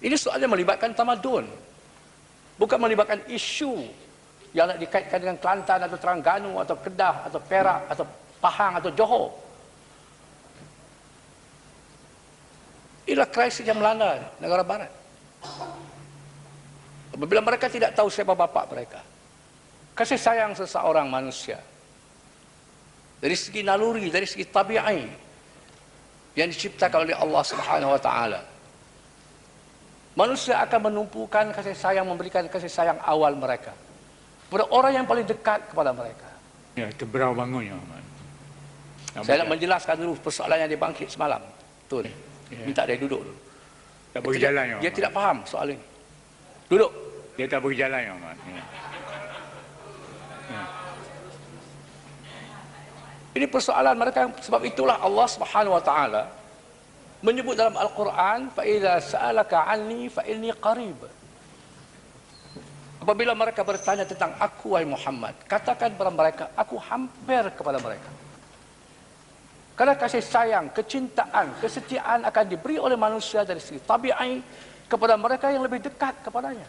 Ini soalnya melibatkan tamadun, bukan melibatkan isu yang nak dikaitkan dengan Kelantan atau Terengganu atau Kedah atau Perak atau Pahang atau Johor. Inilah krisis yang melanda negara barat. Apabila mereka tidak tahu siapa bapa mereka, kasih sayang seseorang manusia dari segi naluri, dari segi tabi'i yang diciptakan oleh Allah Subhanahu wa taala, manusia akan menumpukan kasih sayang, memberikan kasih sayang awal mereka kepada orang yang paling dekat kepada mereka. Ya, terberau bangun ya. Saya nak menjelaskan dulu persoalan yang dibangkit semalam. Betul. Ya. Minta dia duduk dulu. Tak boleh jalan ya. Dia tidak faham soal ini. Duduk. Dia tak boleh jalan ya. Ya. Ya. Ini persoalan mereka, sebab itulah Allah Subhanahu wa taala menyebut dalam Al-Quran, fa idza sa'alaka 'anni fa inni qarib. Apabila mereka bertanya tentang aku wahai Muhammad, katakan kepada mereka, aku hampir kepada mereka. Karena kasih sayang, kecintaan, kesetiaan akan diberi oleh manusia dari segi tabi'i kepada mereka yang lebih dekat kepadanya.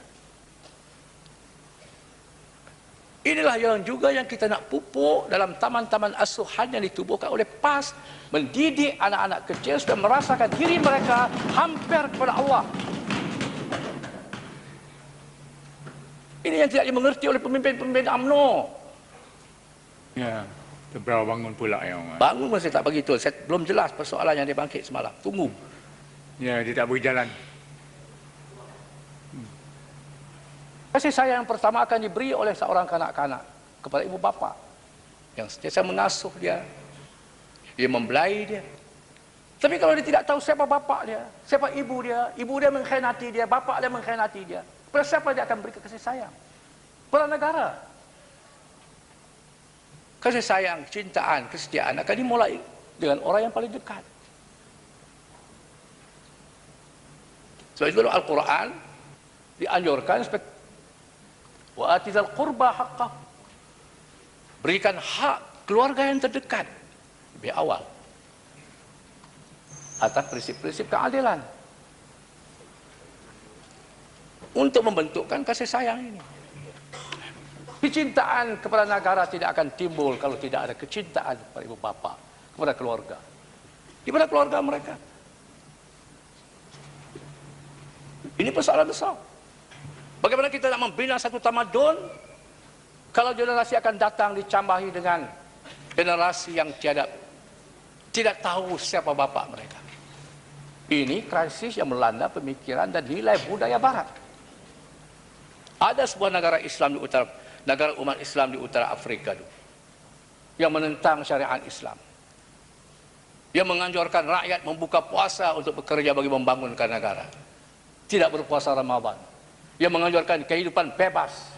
Inilah yang juga yang kita nak pupuk dalam taman-taman asuhan yang ditubuhkan oleh PAS, mendidik anak-anak kecil supaya merasakan diri mereka hampir kepada Allah. Ini yang tidak dimengerti oleh pemimpin-pemimpin UMNO. Ya, terberau bangun pula ya. Bangun masih tak bagi tu. Saya belum jelas persoalan yang dia bangkit semalam. Tunggu. Ya, dia tak boleh jalan. Kasih sayang yang pertama akan diberi oleh seorang kanak-kanak kepada ibu bapa yang sentiasa mengasuh dia, dia membelai dia. Tapi kalau dia tidak tahu siapa bapa dia, siapa ibu dia mengkhianati dia, bapa dia mengkhianati dia, kepada siapa dia akan beri kasih sayang? Kepada negara. Kasih sayang, cintaan, kesetiaan akan dimulai dengan orang yang paling dekat. Sebab itu dalam Al-Quran dianjurkan supaya wa atizal qurba haqqah, berikan hak keluarga yang terdekat lebih awal atas prinsip-prinsip keadilan untuk membentukkan kasih sayang ini. Kecintaan kepada negara tidak akan timbul kalau tidak ada kecintaan kepada ibu bapa, kepada keluarga, kepada keluarga mereka. Ini persoalan besar. Bagaimana kita nak membina satu tamadun kalau generasi akan datang dicambahi dengan generasi yang tidak tahu siapa bapa mereka. Ini krisis yang melanda pemikiran dan nilai budaya barat. Ada sebuah negara Islam di utara, negara umat Islam di utara Afrika dulu, yang menentang syariat Islam, yang menganjurkan rakyat membuka puasa untuk bekerja bagi membangunkan negara, tidak berpuasa Ramadan, yang menganjurkan kehidupan bebas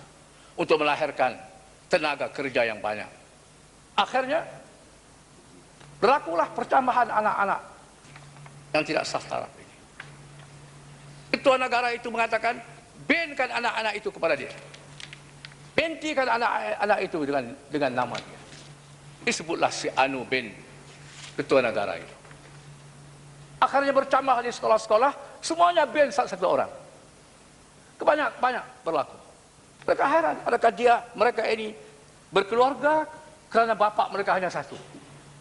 untuk melahirkan tenaga kerja yang banyak. Akhirnya berlakulah percambahan anak-anak yang tidak sah taraf ini. Ketua negara itu mengatakan, bankan anak-anak itu kepada dia, bentikan anak-anak itu dengan nama dia. Disebutlah si Anu bin ketua negara itu. Akhirnya bercambah di sekolah-sekolah, semuanya ban satu orang. Banyak berlaku. Mereka heran, adakah mereka ini berkeluarga kerana bapa mereka hanya satu,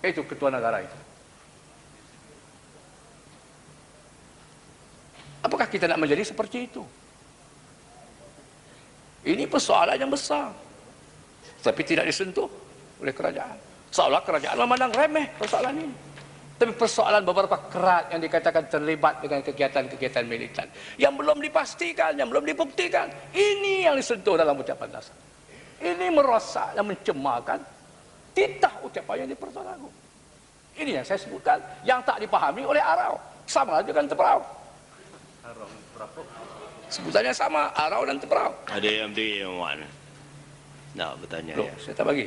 yaitu ketua negara itu. Apakah kita nak menjadi seperti itu? Ini persoalan yang besar, tapi tidak disentuh oleh kerajaan. Seolah kerajaan memandang remeh persoalan ini. Tapi persoalan beberapa kerat yang dikatakan terlibat dengan kegiatan-kegiatan militan yang belum dipastikan, yang belum dibuktikan, ini yang disentuh dalam ucapan dasar. Ini merosak dan mencemarkan titah ucapan yang dipersoalkan. Ini yang saya sebutkan, yang tak dipahami oleh Arau. Sama juga dengan Tebrau. Sebutannya sama, Arau dan Tebrau. Ada yang beri yang mana? Nak bertanya ya. Saya tak bagi.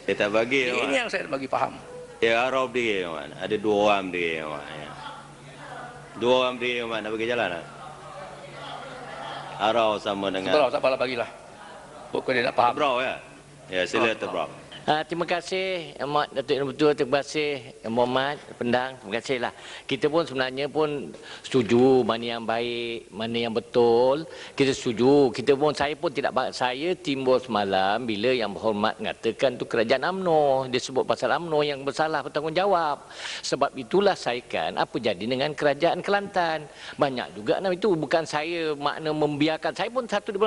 Dia tak bagi. Ini yang saya bagi faham. Ya, Arab dia yang mana? Ada dua orang dia yang mana? Ya. Dua orang dia yang mana? Nak bagi jalan tak? Arab sama dengan... Tebrau tak apalah bagilah. Pokoknya dia nak faham. Tebrau ya? Ya, sila Tebrau. Terima kasih Amat Datuk Yang Betul, terima kasih Muhammad Pendang, terima kasihlah. Kita pun sebenarnya pun setuju mana yang baik, mana yang betul. Kita setuju. Saya pun tidak, saya timbul semalam bila Yang Berhormat mengatakan tu kerajaan UMNO. Dia sebut pasal UMNO yang bersalah bertanggungjawab. Sebab itulah saya kan apa jadi dengan kerajaan Kelantan. Banyak juga itu bukan saya makna membiarkan. Saya pun satu di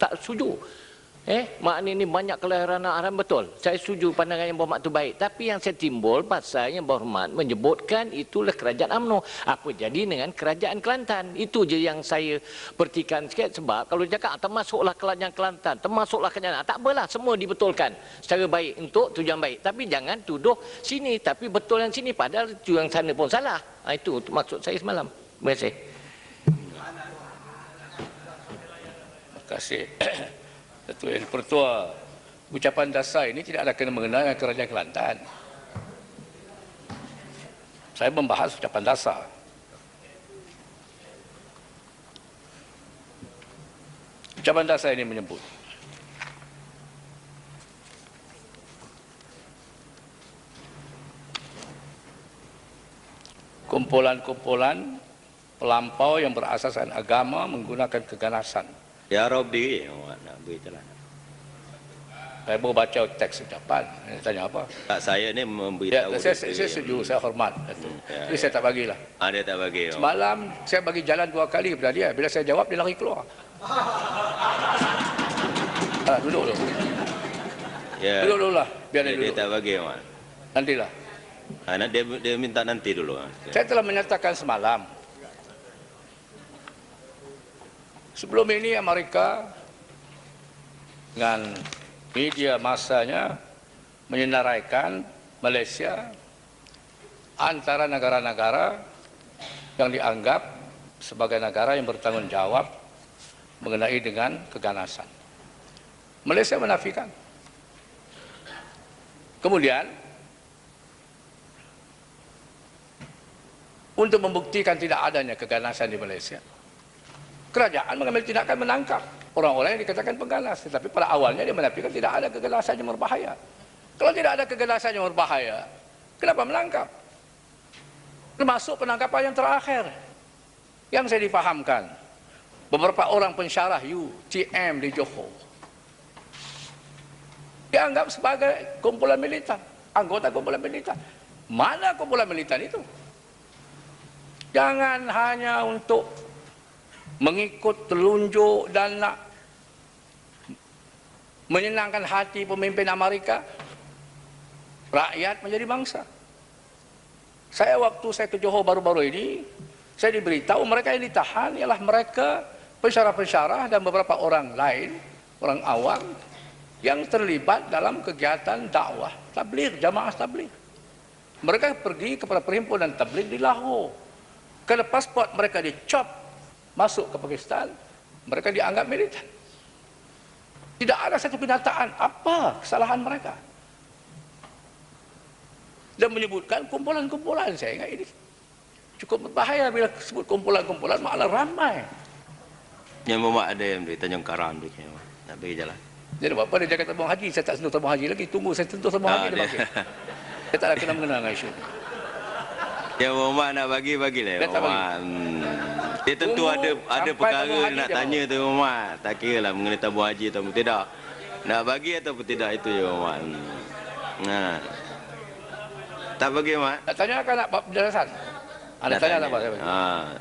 tak setuju. Makna ini banyak kelahiran haram, betul. Saya setuju pandangan Yang Berhormat itu baik. Tapi yang saya timbul pasal Yang Berhormat menyebutkan itulah kerajaan UMNO. Apa jadi dengan kerajaan Kelantan? Itu je yang saya pertikan sikit. Sebab kalau cakap termasuklah kerajaan Kelantan, termasuklah kerajaan, tak apalah, semua dibetulkan secara baik untuk tujuan baik. Tapi jangan tuduh sini, tapi betul yang sini. Padahal yang sana pun salah. Itu maksud saya semalam. Terima kasih. Terima kasih. Datuk Yang Pertua, ucapan dasar ini tidak ada kena mengena dengan kerajaan Kelantan. Saya membahas ucapan dasar. Ucapan dasar ini menyebut kumpulan-kumpulan pelampau yang berasaskan agama menggunakan keganasan. Ya Rob diri nak beri jalan. Saya baru baca teks ucapan. Tanya apa? Tak, saya ni memberitahu. Ya, saya setuju, saya hormat. Jadi saya tak bagilah. Dia tak bagi. Semalam saya bagi jalan 2 kali kepada dia. Bila saya jawab, dia lari keluar. Duduk dulu. Ya. Duduk dulu lah. Biar dia Dia duduk. tak bagi, Mak. Nantilah. Dia minta nanti dulu. Saya telah menyatakan semalam. Sebelum ini Amerika dengan media masanya menyenaraikan Malaysia antara negara-negara yang dianggap sebagai negara yang bertanggung jawab mengenai dengan keganasan. Malaysia menafikan. Kemudian untuk membuktikan tidak adanya keganasan di Malaysia, kerajaan mengambil tindakan menangkap orang-orang yang dikatakan pengganas. Tetapi pada awalnya dia menafikan tidak ada keganasan yang berbahaya. Kalau tidak ada keganasan yang berbahaya, kenapa menangkap? Termasuk penangkapan yang terakhir. Yang saya difahamkan, beberapa orang pensyarah UTM di Johor dianggap sebagai kumpulan militan, anggota kumpulan militan. Mana kumpulan militan itu? Jangan hanya untuk mengikut telunjuk dan nak menyenangkan hati pemimpin Amerika, rakyat menjadi bangsa. Waktu saya ke Johor baru-baru ini, saya diberitahu mereka yang ditahan ialah mereka pensyarah-pensyarah dan beberapa orang lain, orang awam yang terlibat dalam kegiatan dakwah tabligh, jamaah tabligh. Mereka pergi kepada perhimpunan tabligh di Lahore. Kerana pasport mereka dicop masuk ke Pakistan, mereka dianggap militan. Tidak ada satu kenyataan apa kesalahan mereka. Dan menyebutkan kumpulan-kumpulan, saya ingat ini cukup berbahaya bila sebut kumpulan-kumpulan, malah ramai. Yang Muhammad ada yang di Tanjung Karam tu, nak bagi jalan. Jadi apa dia cakap tabung haji, saya tak sentuh tabung haji lagi. Tunggu saya sentuh tabung haji dia bagi. Saya tak ada kena mengenal dengan isu ini. Yang Muhammad nak bagilah. Dia tak bagi. Dia tentu Tunggu ada sampai perkara tabung haji nak dia tanya tu Muhammad. Tak kira lah mengenai tabung haji atau tidak. Nak bagi ataupun tidak itu je Muhammad. Tak bagi Muhammad. Nak tanya kan nak penjelasan? Nak tanya tak apa saya bagi?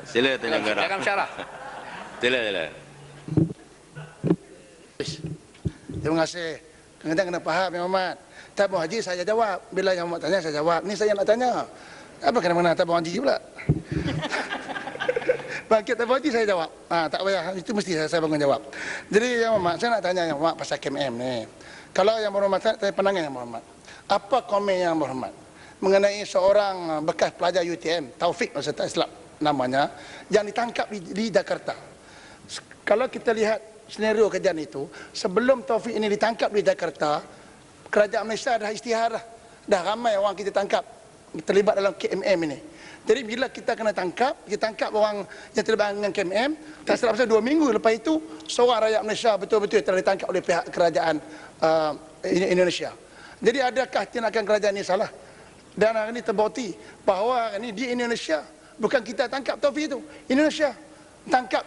Sila Tanjung Karam. Jangan syarah. Sila. Terima kasih. Kadang-kadang kena faham Yang Muhammad. Tabung haji saya jawab. Bila Yang Muhammad tanya saya jawab. Ni saya nak tanya. Apa kena mengenai tabung haji pula? Bangkit tabung haji saya jawab. Tak payah. Itu mesti saya bangun jawab. Jadi Yang Muhammad, saya nak tanya Yang Muhammad pasal KMM ni. Kalau Yang Berhormat, saya pandangan Yang Berhormat. Apa komen Yang Berhormat mengenai seorang bekas pelajar UTM, Taufik kalau saya tak silap namanya, yang ditangkap di Jakarta. Kalau kita lihat senario kejadian itu, sebelum Taufik ini ditangkap di Jakarta, kerajaan Malaysia dah isytihar dah ramai orang kita tangkap terlibat dalam KMM ini. Jadi bila kita kena tangkap, kita tangkap orang yang terlibat dengan KMM, tak silap saya 2 minggu lepas itu seorang rakyat Malaysia betul-betul telah ditangkap oleh pihak kerajaan Indonesia. Jadi adakah tindakan kerajaan ini salah? Dan hari ini terbukti bahawa hari ini di Indonesia, bukan kita tangkap Taufik itu, Indonesia tangkap